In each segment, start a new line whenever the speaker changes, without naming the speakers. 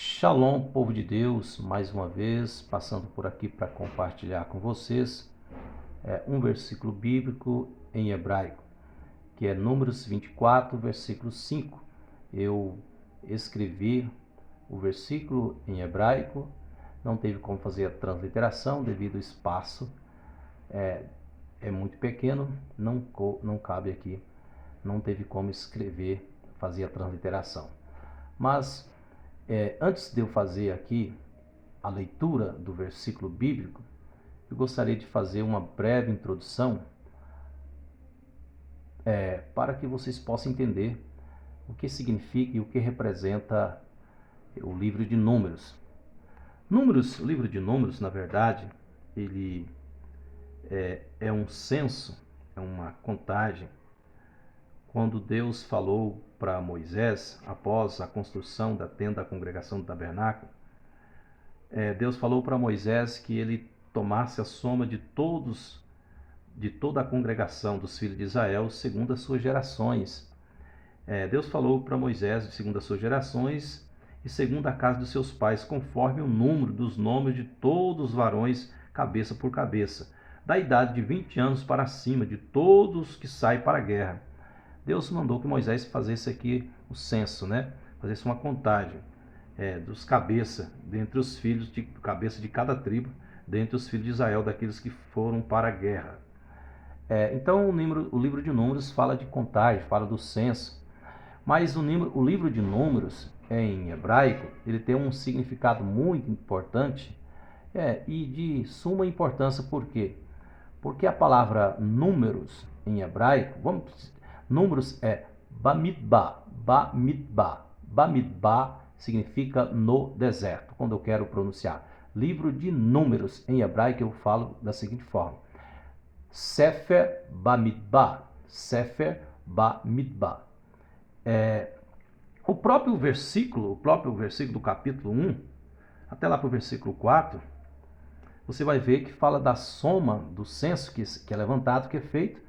Shalom, povo de Deus, mais uma vez, passando por aqui para compartilhar com vocês um versículo bíblico em hebraico, que é Números 24, versículo 5. Eu escrevi o versículo em hebraico, não teve como fazer a transliteração devido ao espaço, é muito pequeno, não cabe aqui, não teve como escrever, fazer a transliteração. Mas antes de eu fazer aqui a leitura do versículo bíblico, eu gostaria de fazer uma breve introdução para que vocês possam entender o que significa e o que representa o livro de Números. O livro de Números, na verdade, ele é um censo, é uma contagem. Quando Deus falou para Moisés, após a construção da tenda da congregação do tabernáculo, Deus falou para Moisés que ele tomasse a soma de toda a congregação dos filhos de Israel, segundo as suas gerações. Deus falou para Moisés, segundo as suas gerações, e segundo a casa dos seus pais, conforme o número dos nomes de todos os varões, cabeça por cabeça, da idade de 20 anos para cima, de todos que saem para a guerra. Deus mandou que Moisés fizesse aqui o censo, fizesse uma contagem dos cabeças, dentre os filhos de cabeça de cada tribo, dentre os filhos de Israel, daqueles que foram para a guerra. Então o livro de Números fala de contagem, fala do censo, mas o livro de Números em hebraico, ele tem um significado muito importante e de suma importância. Por quê? Porque a palavra números em hebraico, números é Bamidbar. Bamidbar significa no deserto. Quando eu quero pronunciar livro de Números em hebraico, eu falo da seguinte forma: Sefer Bamidbar. Sefer Bamidbar. O próprio versículo do capítulo 1, até lá para o versículo 4, você vai ver que fala da soma do censo que é levantado, que é feito,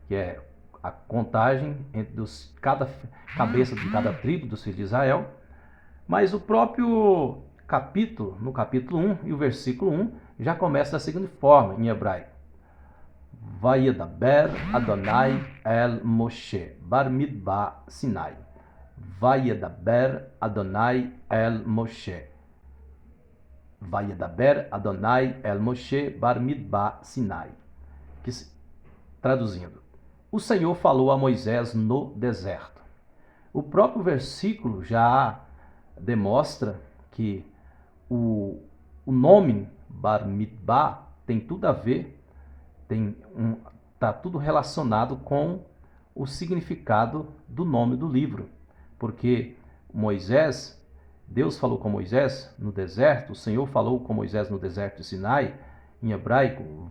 que é a contagem entre cada cabeça de cada tribo dos filhos de Israel. Mas o próprio capítulo, no capítulo 1 e o versículo 1, já começa da seguinte forma, em hebraico: Vayedaber Adonai el Moshe Barmidbar Sinai. Vayedaber Adonai el Moshe. Vayedaber Adonai el Moshe Barmidbar Sinai. Traduzindo: o Senhor falou a Moisés no deserto. O próprio versículo já demonstra que o nome Barmidbar tem tudo a ver, está tudo relacionado com o significado do nome do livro. Porque Deus falou com Moisés no deserto, o Senhor falou com Moisés no deserto de Sinai, em hebraico,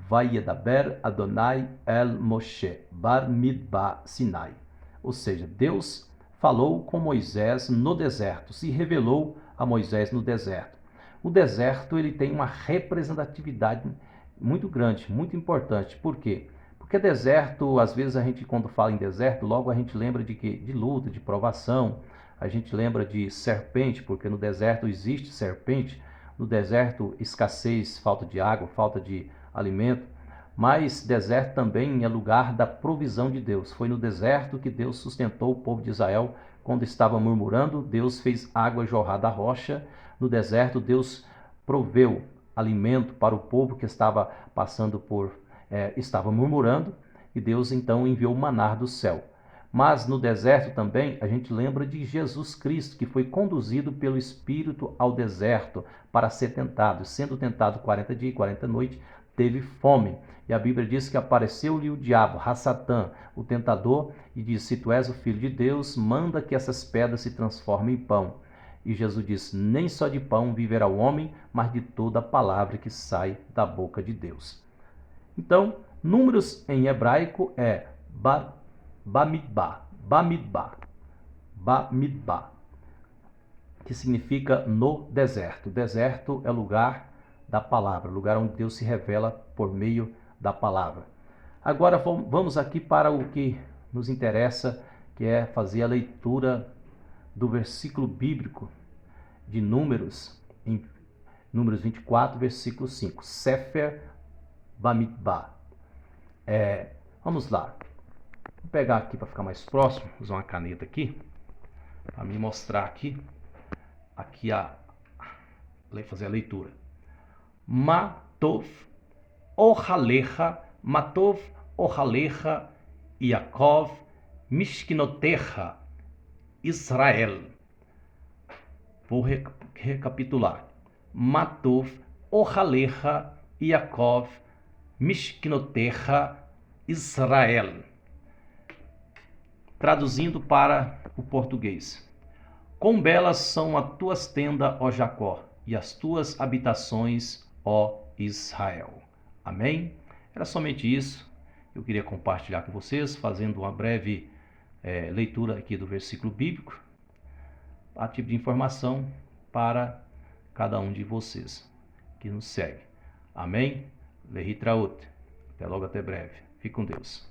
Vayedaber Adonai el Moshe Barmidbar Sinai. Ou seja, Deus falou com Moisés no deserto, se revelou a Moisés no deserto. O deserto ele tem uma representatividade muito grande, muito importante. Por quê? Porque deserto, às vezes a gente, quando fala em deserto, logo a gente lembra de quê? De luta, de provação. A gente lembra de serpente, porque no deserto existe serpente. No deserto, escassez, falta de água, falta de alimento. Mas deserto também é lugar da provisão de Deus. Foi no deserto que Deus sustentou o povo de Israel quando estava murmurando. Deus fez água jorrar da rocha. No deserto, Deus proveu alimento para o povo que estava estava murmurando, e Deus então enviou o maná do céu. Mas no deserto também a gente lembra de Jesus Cristo, que foi conduzido pelo Espírito ao deserto para ser tentado. Sendo tentado 40 dias e 40 noites, teve fome. E a Bíblia diz que apareceu-lhe o diabo, Satã, o tentador, e disse: se tu és o Filho de Deus, manda que essas pedras se transformem em pão. E Jesus disse: nem só de pão viverá o homem, mas de toda a palavra que sai da boca de Deus. Então, números em hebraico é Bamidbar, que significa no deserto. O deserto é lugar da palavra, lugar onde Deus se revela por meio da palavra. Agora vamos aqui para o que nos interessa, que é fazer a leitura do versículo bíblico de Números, em Números 24, versículo 5. Sefer Bamidbar. Vamos lá. Vou pegar aqui para ficar mais próximo, usar uma caneta aqui, para me mostrar aqui fazer a leitura. Matov ohalecha Yaakov mishkinotecha Israel. Vou recapitular. Matov ohalecha Yaakov mishkinotecha Israel. Traduzindo para o português. Quão belas são as tuas tendas, ó Jacó, e as tuas habitações, ó Israel. Amém? Era somente isso. Eu queria compartilhar com vocês, fazendo uma breve leitura aqui do versículo bíblico, a tipo de informação para cada um de vocês que nos segue. Amém? Lehitraut. Até logo, até breve. Fique com Deus.